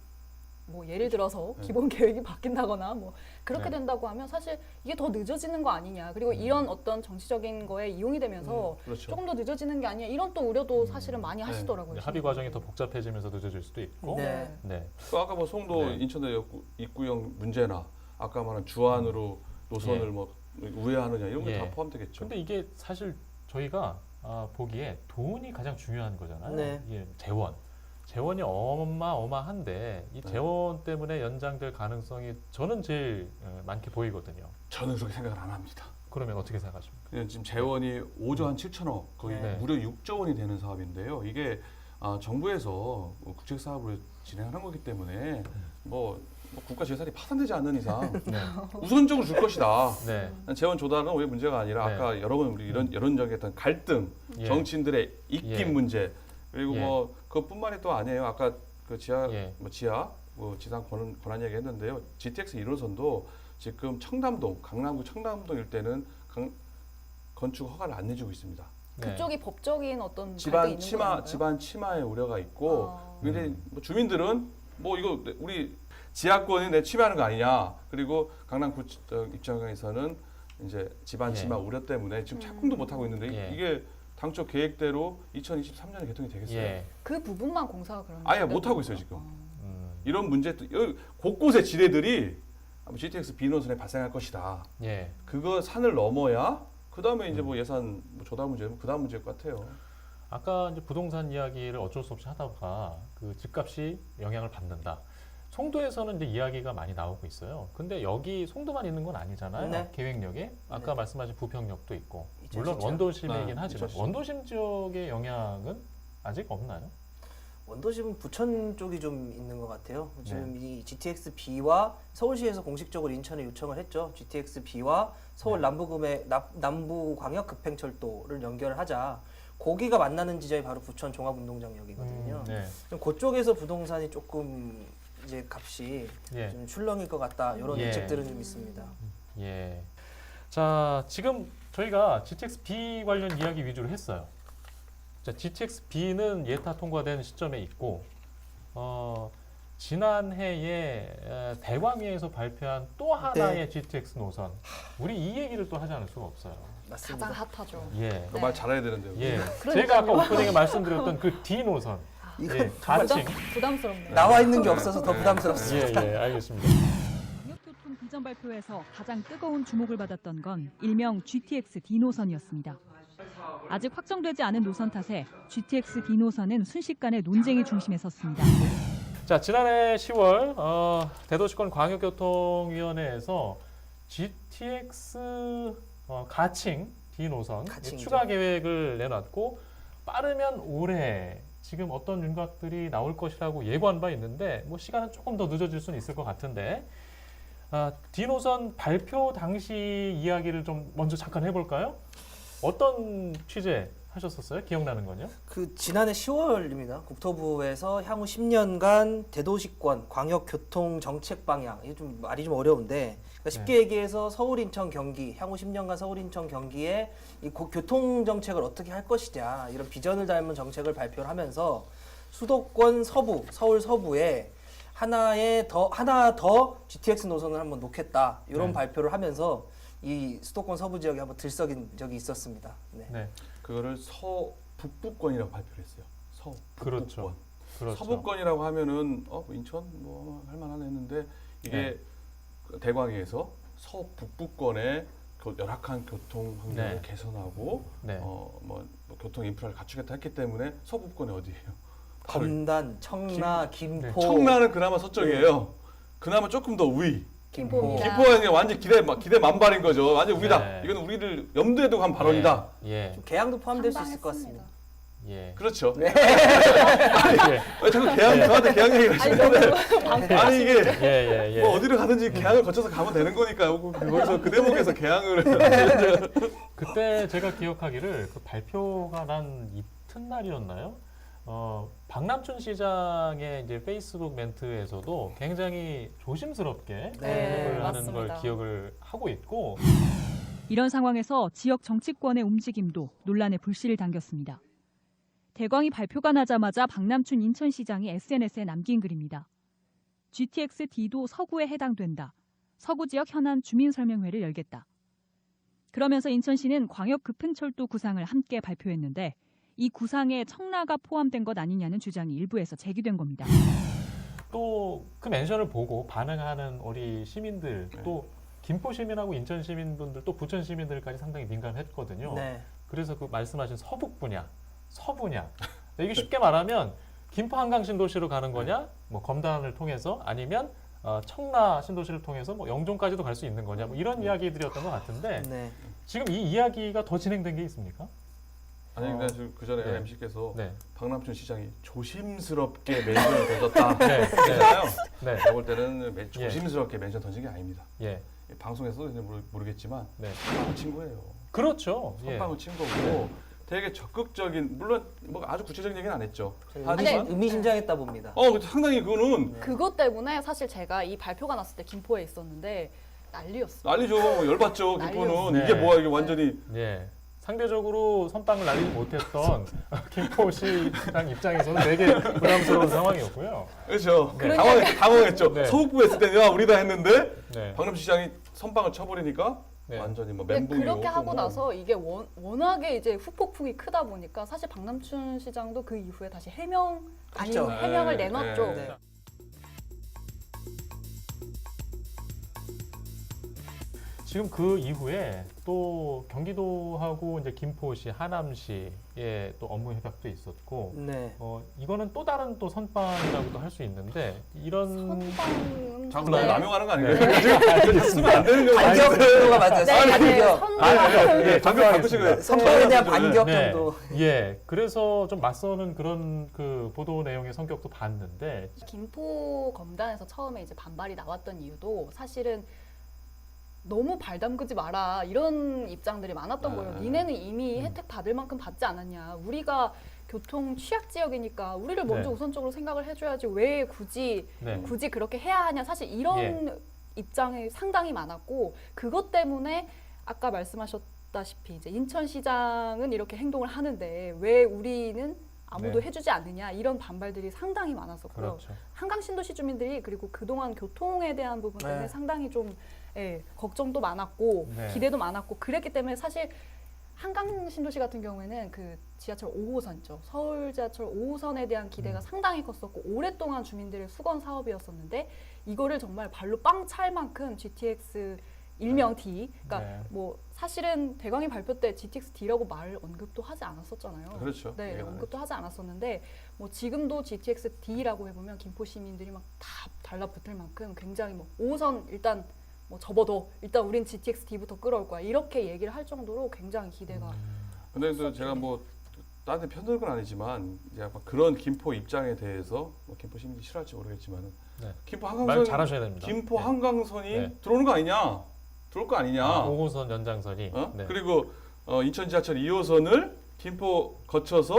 뭐 예를 들어서 네. 기본 계획이 바뀐다거나 뭐 그렇게 네. 된다고 하면 사실 이게 더 늦어지는 거 아니냐 그리고 이런 어떤 정치적인 거에 이용이 되면서 그렇죠. 조금 더 늦어지는 게 아니냐 이런 또 우려도 사실은 많이 하시더라고요. 이제 합의 과정이 더 복잡해지면서 늦어질 수도 있고. 네. 네. 그 아까 뭐 송도 네. 인천대 입구형 문제나 아까 말한 주안으로 노선을 예. 뭐 우회하느냐 이런 게 다 예. 포함되겠죠. 근데 이게 사실 저희가 보기에 돈이 가장 중요한 거잖아요. 네. 예, 재원이 어마어마한데 이 네. 재원 때문에 연장될 가능성이 저는 제일 많게 보이거든요. 저는 그렇게 생각을 안 합니다. 그러면 어떻게 생각하십니까? 그냥 지금 재원이 5조 한 7천억 거의 네. 무려 6조 원이 되는 사업인데요. 이게 정부에서 국책 사업을 진행하는 거기 때문에 뭐 국가 재산이 파산되지 않는 이상 네. 우선적으로 줄 것이다. 네. 재원 조달은 오히려 문제가 아니라 네. 아까 여러 번 우리 이런 적의 어떤 갈등, 예. 정치인들의 입김 예. 문제 그리고 예. 뭐 그것뿐만이 또 아니에요. 아까 그 지하 예. 뭐 지상 권한 얘기 했는데요. GTX 1호선도 지금 청담동 강남구 청담동 일대는 건축 허가를 안 내주고 있습니다. 네. 그쪽이 법적인 어떤 집안 있는 침하 건가요? 집안 침하의 우려가 있고 아. 근데 뭐 주민들은 뭐 이거 우리 지하권이 내 침해하는 거 아니냐 그리고 강남구 입장에서는 이제 집안 예. 침하 우려 때문에 지금 착공도 못 하고 있는데 예. 이게 당초 계획대로 2023년에 개통이 되겠어요. 예. 그 부분만 공사가 그러면 아예 안 못 하고 되는 있어요, 지금. 거예요? 이런 문제 여기 곳곳에 지뢰들이 아마 GTX B 노선에 발생할 것이다. 예. 그거 산을 넘어야 그 다음에 이제 뭐 예산 뭐 조달 문제 그 다음 문제일 것 같아요. 아까 이제 부동산 이야기를 어쩔 수 없이 하다가 그 집값이 영향을 받는다. 송도에서는 이제 이야기가 많이 나오고 있어요. 근데 여기 송도만 있는 건 아니잖아요. 네. 계획역에 아까 말씀하신 부평역도 있고 물론 이천시죠. 원도심이긴 아, 하지만 이천시. 원도심 지역의 영향은 아직 없나요? 원도심은 부천 쪽이 좀 있는 것 같아요. 지금 네. 이 GTX B와 서울시에서 공식적으로 인천에 요청을 했죠. GTX B와 서울 네. 남부 광역 급행철도를 연결하자. 거기가 만나는 지점이 바로 부천 종합운동장역이거든요. 네. 좀 그쪽에서 부동산이 조금 이제 값이 예. 좀 출렁일 것 같다. 이런 예. 예측들은 좀 있습니다. 예. 자, 지금 저희가 GTX B 관련 이야기 위주로 했어요. 자, GTX-B는 예타 통과된 시점에 있고 지난해에 대광위에서 발표한 또 하나의 GTX 노선, 우리 이 얘기를 또 하지 않을 수가 없어요. 맞습니다. 가장 핫하죠. 예, 그말 잘해야 되는데요. 예. 그러니까요. 제가 아까 오프닝에 말씀드렸던 그 D 노선, 이건 예, 가칭, 부담스럽네요. 나와 있는 게 없어서 더 부담스럽습니다. 예, 알겠습니다. 광역교통 비전 발표에서 가장 뜨거운 주목을 받았던 건 일명 GTX D 노선이었습니다. 아직 확정되지 않은 노선 탓에 GTX D 노선은 순식간에 논쟁의 중심에 섰습니다. 자, 지난해 10월 대도시권 광역교통위원회에서 GTX 가칭 D 노선 가칭이죠. 추가 계획을 내놨고 빠르면 올해 지금 어떤 윤곽들이 나올 것이라고 예고한 바 있는데 뭐 시간은 조금 더 늦어질 수는 있을 것 같은데 D 노선 발표 당시 이야기를 좀 먼저 잠깐 해볼까요? 어떤 취재 하셨었어요? 기억나는 건요? 그 지난해 10월입니다. 국토부에서 향후 10년간 대도시권 광역교통 정책 방향, 이게 좀 말이 좀 어려운데 그러니까 쉽게 얘기해서 서울, 인천, 경기, 향후 10년간 서울, 인천, 경기에 이 교통 정책을 어떻게 할 것이냐 이런 비전을 담은 정책을 발표를 하면서 수도권 서부, 서울 서부에 하나 더 GTX 노선을 한번 놓겠다 이런 네. 발표를 하면서 이 수도권 서부 지역에 한번 들썩인 적이 있었습니다. 네. 네, 그거를 서북부권이라고 발표를 했어요. 서북부권. 그렇죠. 그렇죠. 서북권이라고 하면은 인천 뭐 할만하네 했는데 이게 대광위에서 서북부권의 그 열악한 교통 환경을 네. 개선하고 네. 뭐 교통 인프라를 갖추겠다 했기 때문에 서북부권이 어디예요? 바로 검단, 청라, 김포, 청라는 그나마 서쪽이에요. 그나마 조금 더 우위. 김포입니다. 김포가 이제 완전 기대 만발인 거죠. 완전 우위다. 네. 이건 우리를 염두에 두고 한 발언이다. 예, 좀 개항도 포함될 수 있을 것 상당했습니다. 같습니다. 예. 그렇죠. 네. 예, 왜 자꾸 저한테 개항 얘기를 하시는데 아니 이게 예, 예. 뭐 어디를 가든지 개항을 거쳐서 가면 되는 거니까 거기서 그 대목에서 개항을 그때 제가 기억하기를 그 발표가 난 이튿날이었나요? 박남춘 시장의 이제 페이스북 멘트에서도 굉장히 조심스럽게 네, 언급을 하는 걸 맞습니다. 기억을 하고 있고, 이런 상황에서 지역 정치권의 움직임도 논란의 불씨를 당겼습니다. 대광이 발표가 나자마자 박남춘 인천시장이 SNS에 남긴 글입니다. GTX D도 서구에 해당된다. 서구 지역 현안 주민 설명회를 열겠다. 그러면서 인천시는 광역 급행철도 구상을 함께 발표했는데 이 구상에 청라가 포함된 것 아니냐는 주장이 일부에서 제기된 겁니다. 또 그 멘션을 보고 반응하는 우리 시민들, 또 김포 시민하고 인천 시민분들, 또 부천 시민들까지 상당히 민감했거든요. 네. 그래서 그 말씀하신 서북부냐, 서부냐. 이게 쉽게 말하면 김포 한강 신도시로 가는 거냐, 뭐 검단을 통해서 아니면 청라 신도시를 통해서 뭐 영종까지도 갈 수 있는 거냐, 뭐 이런 이야기들이었던 것 같은데 네. 지금 이 이야기가 더 진행된 게 있습니까? 아니 근데 그 전에 네. MC께서 네, 박남춘 시장이 조심스럽게 멘션을 던졌다. 네, 그렇잖아요. 네, 제가 볼 때는 조심스럽게 멘션 던진 게 아닙니다. 예, 방송에서도 이제 모르겠지만 네, 선빵을 친 거예요. 그렇죠. 예. 선빵을 친 거고 되게 적극적인, 물론 뭐 아주 구체적인 얘기는 안 했죠. 하지만 의미심장했다 봅니다. 상당히 그거는 그것 때문에 사실 제가 이 발표가 났을 때 김포에 있었는데 난리였어요. 난리죠. 열받죠. 김포는 난리였어요. 이게 뭐야 이게 완전히 예. 상대적으로 선빵을 날리지 못했던 김포시장 입장에서는 되게 부담스러운 상황이었고요. 그렇죠. 네. 당황했죠. 네. 서북부에 있을 때는 야 우리다 했는데 네. 박남춘 시장이 선빵을 쳐버리니까 네. 완전히 뭐 근데 멘붕이 그렇게 오고 하고 뭐. 나서 이게 워낙에 이제 후폭풍이 크다 보니까 사실 박남춘 시장도 그 이후에 다시 해명 아닌 그렇죠. 해명을 네, 내놨죠. 네. 지금 그 이후에 또 경기도하고 이제 김포시, 하남시에 또 업무 협약도 있었고, 네. 이거는 또 다른 또 선빵이라고도 할 수 있는데 이런 선빵은 자꾸 네. 너무 남용하는 거 아닌가요? 지금 쓰면 안 되는 거 반격 정도가 맞아요. 네, 반격. 선빵 예, 반격 바꾸시고요. 선빵에 대한 반격 네. 정도. 예, 그래서 좀 맞서는 그런 그 보도 내용의 성격도 봤는데, 김포 검단에서 처음에 이제 반발이 나왔던 이유도 사실은 너무 발 담그지 마라 이런 입장들이 많았던 거예요. 니네는 이미 혜택 받을 만큼 받지 않았냐. 우리가 교통 취약 지역이니까 우리를 먼저 네. 우선적으로 생각을 해줘야지 왜 굳이 네. 그렇게 해야 하냐. 사실 이런 입장이 상당히 많았고 그것 때문에 아까 말씀하셨던 아시다시피 이제 인천시장은 이렇게 행동을 하는데 왜 우리는 아무도 네. 해주지 않느냐 이런 반발들이 상당히 많았었고요. 그렇죠. 한강 신도시 주민들이 그리고 그동안 교통에 대한 부분 때문에 네. 상당히 좀 걱정도 많았고 네. 기대도 많았고 그랬기 때문에 사실 한강 신도시 같은 경우에는 그 지하철 5호선이죠. 서울 지하철 5호선에 대한 기대가 상당히 컸었고 오랫동안 주민들의 수건 사업이었었는데 이거를 정말 발로 빵 찰 만큼 GTX 일명 D, 그러니까 네. 뭐 사실은 대광이 발표 때 GTX D라고 말 언급도 하지 않았었잖아요. 그렇죠. 네, 예, 언급도 하지 않았었는데 뭐 지금도 GTX D라고 해보면 김포 시민들이 막 다 달라붙을 만큼 굉장히 뭐 5호선 일단 뭐 접어도 일단 우린 GTX D부터 끌어올 거야 이렇게 얘기를 할 정도로 굉장히 기대가 근데 또 제가 뭐 다른 데 편들 건 아니지만 이제 약간 그런 김포 입장에 대해서 뭐 김포 시민들이 싫어할지 모르겠지만 네. 김포 말 한강선 잘하셔야 됩니다. 김포 네. 한강선이 네. 들어오는 거 아니냐? 들어올 거 아니냐? 5호선 연장선이. 어? 네. 그리고 인천 지하철 2호선을 김포 거쳐서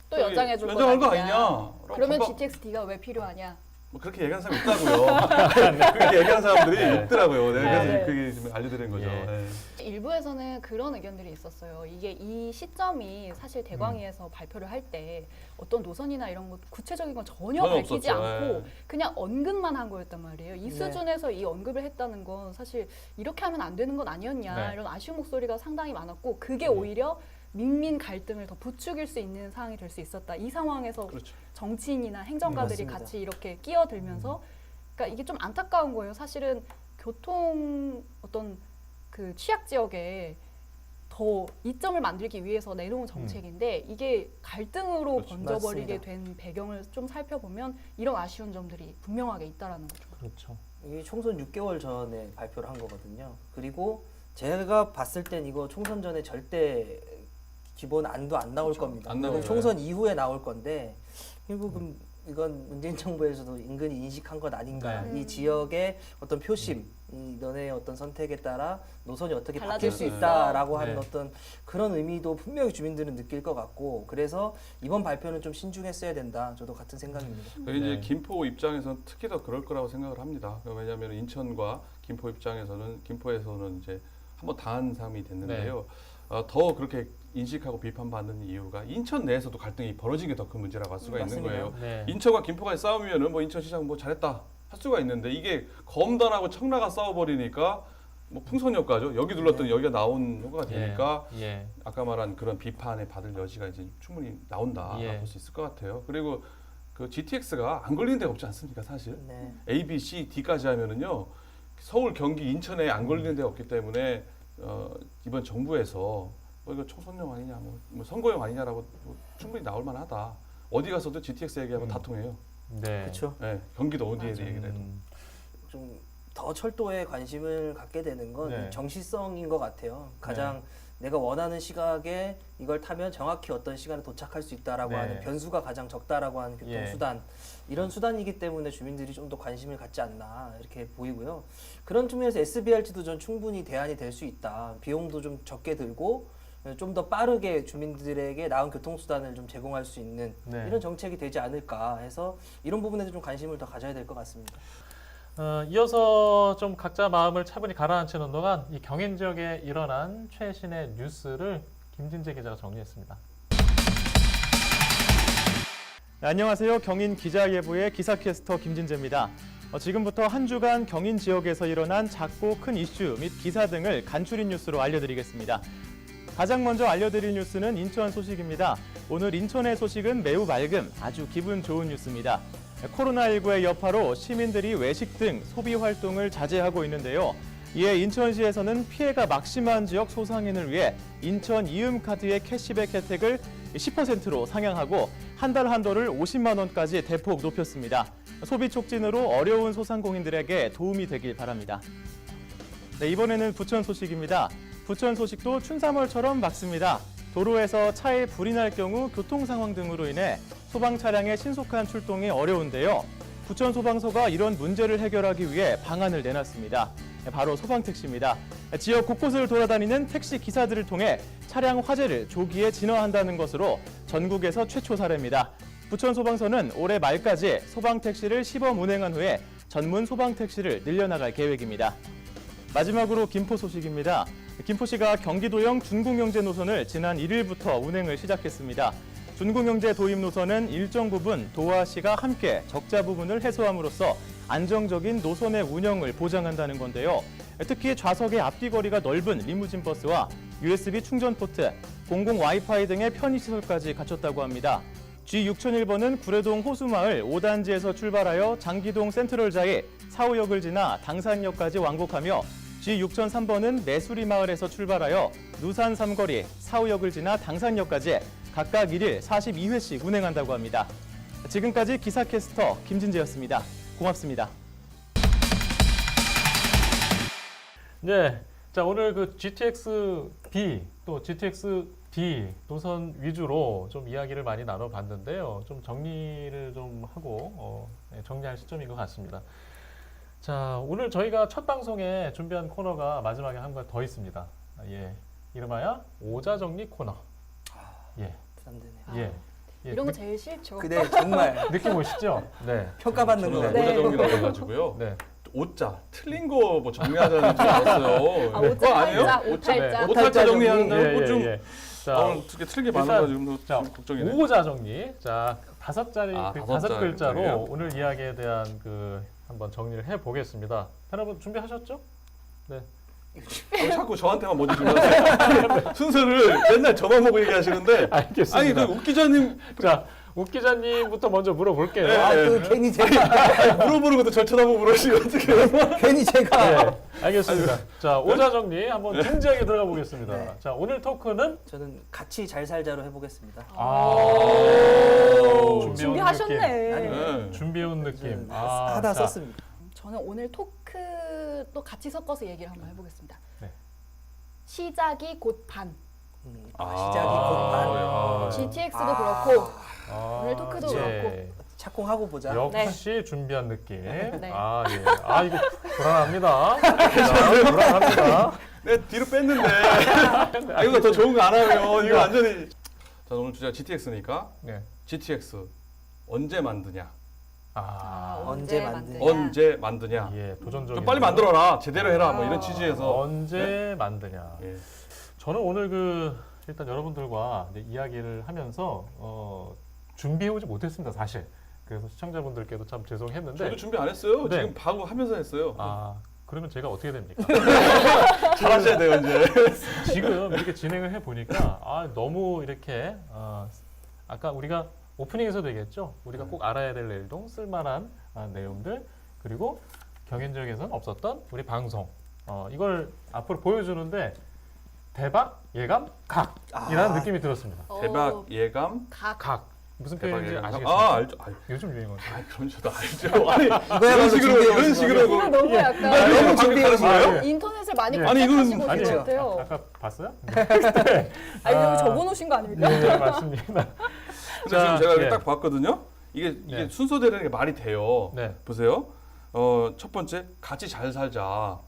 또 저기 연장해 줄 연장할 거 아니냐. 아니냐? 그러면 반박- GTX D가 왜 필요하냐? 뭐 그렇게 얘기하는 사람이 있다고요. 그렇게 얘기하는 사람들이 네. 있더라고요. 내가 네. 그래서 그게 좀 알려드리는 거죠. 예. 네. 일부에서는 그런 의견들이 있었어요. 이게 이 시점이 사실 대광위에서 발표를 할 때 어떤 노선이나 이런 것 구체적인 건 전혀 전혀 밝히지 없었죠. 않고 예. 그냥 언급만 한 거였단 말이에요. 이 네. 수준에서 이 언급을 했다는 건 사실 이렇게 하면 안 되는 건 아니었냐 네. 이런 아쉬운 목소리가 상당히 많았고 그게 네. 오히려 민민 갈등을 더 부추길 수 있는 상황이 될 수 있었다. 이 상황에서 그렇죠. 정치인이나 행정가들이 맞습니다. 같이 이렇게 끼어들면서 그러니까 이게 좀 안타까운 거예요. 사실은 교통 어떤 그 취약 지역에 더 이점을 만들기 위해서 내놓은 정책인데 이게 갈등으로 그렇죠. 번져버리게 맞습니다. 된 배경을 좀 살펴보면 이런 아쉬운 점들이 분명하게 있다라는 거죠. 그렇죠. 이게 총선 6개월 전에 발표를 한 거거든요. 그리고 제가 봤을 땐 이거 총선 전에 절대 기본 안도 안 나올 그렇죠. 겁니다. 안 이건 나오죠. 총선 이후에 나올 건데 결국은 이건 문재인 정부에서도 은근히 인식한 것 아닌가. 네. 이 지역의 어떤 표심, 이 너네의 어떤 선택에 따라 노선이 어떻게 바뀔 달라질 수 수 있다라고 있어. 하는 네. 어떤 그런 의미도 분명히 주민들은 느낄 것 같고 그래서 이번 발표는 좀 신중했어야 된다. 저도 같은 생각입니다. 이제 네. 김포 입장에서는 특히 더 그럴 거라고 생각을 합니다. 왜냐하면 인천과 김포 입장에서는 김포에서는 이제 한번 당한 사람이 됐는데요. 더 그렇게 인식하고 비판받는 이유가 인천 내에서도 갈등이 벌어진 게 더 큰 문제라고 할 수가 있는 맞습니다. 거예요. 네. 인천과 김포가 싸우면은 뭐 인천시장 뭐 잘했다 할 수가 있는데 이게 검단하고 청라가 싸워버리니까 뭐 풍선 효과죠. 여기 눌렀더니 여기가 나온 효과가 되니까 예. 아까 말한 그런 비판에 받을 여지가 이제 충분히 나온다라고 예. 볼 수 있을 것 같아요. 그리고 그 GTX가 안 걸리는 데가 없지 않습니까, 사실? 네. A, B, C, D까지 하면은요 서울, 경기, 인천에 안 걸리는 데가 없기 때문에 이번 정부에서 뭐 이거 총선용 아니냐, 뭐 선거용 아니냐라고 뭐 충분히 나올 만하다. 어디 가서도 GTX 얘기하면 다 통해요. 네. 그렇죠. 네, 경기도 어디에 맞아요. 얘기를 해도. 좀 더 철도에 관심을 갖게 되는 건 네. 정시성인 것 같아요. 가장 내가 원하는 시각에 이걸 타면 정확히 어떤 시간에 도착할 수 있다라고 네. 하는 변수가 가장 적다라고 하는 교통수단 이런 수단이기 때문에 주민들이 좀 더 관심을 갖지 않나 이렇게 보이고요. 그런 측면에서 SBRT도 전 충분히 대안이 될 수 있다. 비용도 좀 적게 들고 좀 더 빠르게 주민들에게 나은 교통수단을 좀 제공할 수 있는 네. 이런 정책이 되지 않을까 해서 이런 부분에도 좀 관심을 더 가져야 될 것 같습니다. 이어서 좀 각자 마음을 차분히 가라앉히는 동안 이 경인 지역에 일어난 최신의 뉴스를 김진재 기자가 정리했습니다. 네, 안녕하세요. 경인 기자예보의 기사캐스터 김진재입니다. 지금부터 한 주간 경인 지역에서 일어난 작고 큰 이슈 및 기사 등을 간추린 뉴스로 알려드리겠습니다. 가장 먼저 알려드릴 뉴스는 인천 소식입니다. 오늘 인천의 소식은 매우 맑음, 아주 기분 좋은 뉴스입니다. 코로나19의 여파로 시민들이 외식 등 소비 활동을 자제하고 있는데요. 이에 인천시에서는 피해가 막심한 지역 소상인을 위해 인천 이음카드의 캐시백 혜택을 10%로 상향하고 한 달 한도를 50만 원까지 대폭 높였습니다. 소비 촉진으로 어려운 소상공인들에게 도움이 되길 바랍니다. 네, 이번에는 부천 소식입니다. 부천 소식도 춘삼월처럼 맑습니다. 도로에서 차에 불이 날 경우 교통 상황 등으로 인해 소방 차량의 신속한 출동이 어려운데요. 부천 소방서가 이런 문제를 해결하기 위해 방안을 내놨습니다. 바로 소방택시입니다. 지역 곳곳을 돌아다니는 택시 기사들을 통해 차량 화재를 조기에 진화한다는 것으로 전국에서 최초 사례입니다. 부천 소방서는 올해 말까지 소방택시를 시범 운행한 후에 전문 소방택시를 늘려나갈 계획입니다. 마지막으로 김포 소식입니다. 김포시가 경기도형 준공영제 노선을 지난 1일부터 운행을 시작했습니다. 준공영제 도입 노선은 일정 부분 도와 시가 함께 적자 부분을 해소함으로써 안정적인 노선의 운영을 보장한다는 건데요. 특히 좌석의 앞뒤 거리가 넓은 리무진 버스와 USB 충전 포트, 공공 와이파이 등의 편의시설까지 갖췄다고 합니다. G6001번은 구례동 호수마을 5단지에서 출발하여 장기동 센트럴자이, 사후역을 지나 당산역까지 왕복하며 G6003번은 매수리 마을에서 출발하여 누산 삼거리, 사후역을 지나 당산역까지 각각 1일 42회씩 운행한다고 합니다. 지금까지 기사캐스터 김진재였습니다. 고맙습니다. 네, 자 오늘 그 GTX B 또 GTX D 노선 위주로 좀 이야기를 많이 나눠봤는데요. 좀 정리를 좀 하고 정리할 시점인 것 같습니다. 자 오늘 저희가 첫 방송에 준비한 코너가 마지막에 한 거 더 있습니다. 예, 이름하여 오자정리 코너. 예, 부담되네요. 예, 예. 이런 거 제일 싫죠. 그네 정말 느낌 오시죠? 네, 평가받는 저는 거. 네. 오자정리라고 해가지고요. 네. 오자 틀린 거 뭐 정리하자는 줄 알았어요. 아, 네. 오자, 그거 아니에요? 팔자, 오자, 오팔자. 오탈자 정리하는 예, 거 예, 좀 예. 자, 어떻게 틀게 일단, 많아가지고 자, 좀 걱정이네. 오자 정리. 자, 다섯 자리, 아, 그 다섯 다섯 자리 글자로 글자예요? 오늘 이야기에 대한 그 한번 정리를 해 보겠습니다. 여러분 준비하셨죠? 네. 자꾸 저한테만 먼저 질문하세요. 순서를 맨날 저만 보고 얘기하시는데 알겠습니다. 아니 그 욱 기자님 자, 욱 기자님부터 먼저 물어볼게요. 네. 아, 그 괜히 제가 물어보는 것도 절 쳐다보고 그러시면 어떡해요. 괜히 제가 네, 알겠습니다. 자, 오자 정리 한번 진지하게 들어가 보겠습니다. 네. 자, 오늘 토크는 저는 같이 잘 살자로 해보겠습니다. 준비해온 준비하셨네. 아니, 네. 준비해온 느낌. 하다 자, 썼습니다. 저는 오늘 토크도 같이 섞어서 얘기를 한번 해보겠습니다. 네. 시작이 곧 반. 시작이 곧 반. 야. GTX도 그렇고 아, 오늘 토크도 예. 착공하고 보자. 역시 준비한 느낌. 네. 아, 예. 아, 이거 불안합니다. 자, 불안합니다. 내 뒤로 뺐는데 아, 이거 더 좋은 거 안 하면 이거 완전히 자 오늘 주제가 GTX니까 네. GTX 언제 만드냐 언제 만드냐. 언제 만드냐 예, 도전적인. 좀 빨리 만들어라 제대로 해라 뭐 이런 취지에서 언제 만드냐. 예. 저는 오늘 일단 여러분들과 이제 이야기를 하면서 준비해 오지 못했습니다, 사실. 그래서 시청자분들께도 참 죄송했는데. 저도 준비 안 했어요. 네. 지금 바로 하면서 했어요. 아, 그러면 제가 어떻게 됩니까? 잘하셔야 돼요 이제. 지금 이렇게 진행을 해 보니까 너무 이렇게 아까 우리가 오프닝에서도 얘기했죠. 우리가 꼭 알아야 될 내용, 쓸만한 내용들 그리고 경연 지역에서는 없었던 우리 방송 이걸 앞으로 보여주는데 대박 예감 각이라는 느낌이 들었습니다. 대박 예감 각 무슨 대박 표현인지 예감 아시겠습니까? 알죠. 요즘 유행어죠. 그럼 저도 알죠. 아니 이거야말로 이런 식으로 오늘 너무 약간 너무 준비해 오신 거예요? 거예요? 인터넷을 많이 예. 아니, 이거는- 검색하시고 오신 것 아니에요. 같아요. 아까 봤어요? 아, 이거 적어놓으신 거 아닙니까? 네, 맞습니다. 근데 자, 지금 제가 예. 딱 봤거든요. 이게 네. 순서대로는 게 말이 돼요. 네. 보세요. 첫 번째 같이 잘 살자.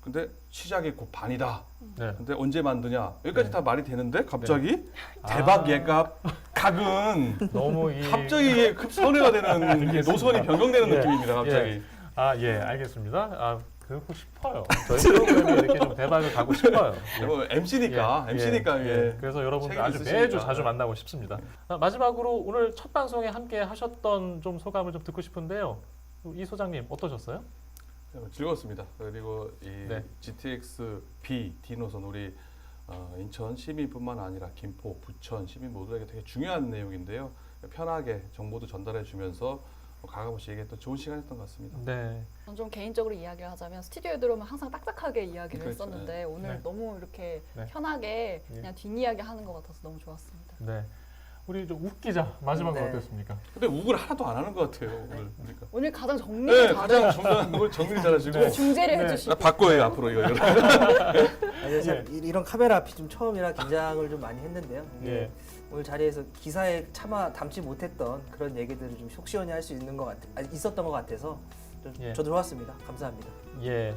근데 시작이 곧 반이다. 네. 근데 언제 만드냐? 여기까지 네. 다 말이 되는데 갑자기 대박 예감 각은 너무 이 갑자기 이게 급선회가 되는 이게 노선이 변경되는 예. 느낌입니다. 갑자기. 예, 알겠습니다. 그러고 싶어요. 저희 프로그램이 이렇게 좀 대박을 가고 싶어요. 예. 뭐 MC니까 MC니까 예. 그래서 여러분들 책임 아주 있으시니까. 매주 자주 만나고 싶습니다. 마지막으로 오늘 첫 방송에 함께 하셨던 좀 소감을 좀 듣고 싶은데요. 이 소장님 어떠셨어요? 즐거웠습니다. 그리고 이 네. GTX B, D 노선 우리 인천 시민뿐만 아니라 김포, 부천 시민 모두에게 되게 중요한 내용인데요. 편하게 정보도 전달해 주면서 가감없이 얘기했던 좋은 시간이었던 것 같습니다. 네. 저는 좀 개인적으로 이야기를 하자면 스튜디오에 들어오면 항상 딱딱하게 이야기를 그렇죠. 했었는데 오늘 네. 너무 이렇게 네. 편하게 예. 그냥 뒷이야기 하는 것 같아서 너무 좋았습니다. 네. 우리 좀 웃기자. 마지막은 네. 어땠습니까? 근데 욱을 하나도 안 하는 것 같아요 오늘 보니까. 오늘 가장 정리를 네, 잘해 가장 중요한 걸 정리 잘하시고. 네. 중재를 네. 해주시고 나 바꿔요 앞으로 이거. 아니, 참 예. 이런 카메라 앞이 좀 처음이라 긴장을 좀 많이 했는데요. 이게 예. 오늘 자리에서 기사에 차마 담지 못했던 그런 얘기들을 좀 속 시원히 할 수 있는 것 있었던 것 같아서 예. 저도 좋았습니다. 감사합니다. 예.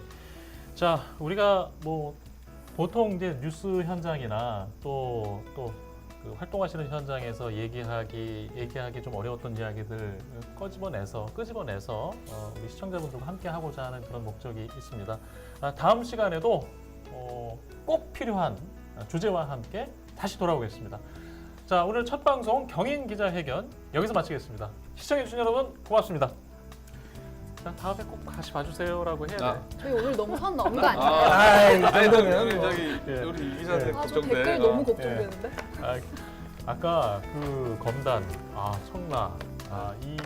자, 우리가 뭐 보통 이제 뉴스 현장이나 또 그 활동하시는 현장에서 얘기하기 좀 어려웠던 이야기들 끄집어내서 우리 시청자분들과 함께 하고자 하는 그런 목적이 있습니다. 다음 시간에도 꼭 필요한 주제와 함께 다시 돌아오겠습니다. 자, 오늘 첫 방송 경인 기자회견 여기서 마치겠습니다. 시청해주신 여러분 고맙습니다. 자, 다음에 꼭 다시 봐주세요라고 해야 돼. 아. 저희 오늘 너무 선 넘은 거 아니에요? 아이, 아니, 정도면 뭐. 저기 예. 우리 이 기자들 아, 저 걱정돼. 댓글 너무 걱정되는데. 아까 그 검단, 성나, 이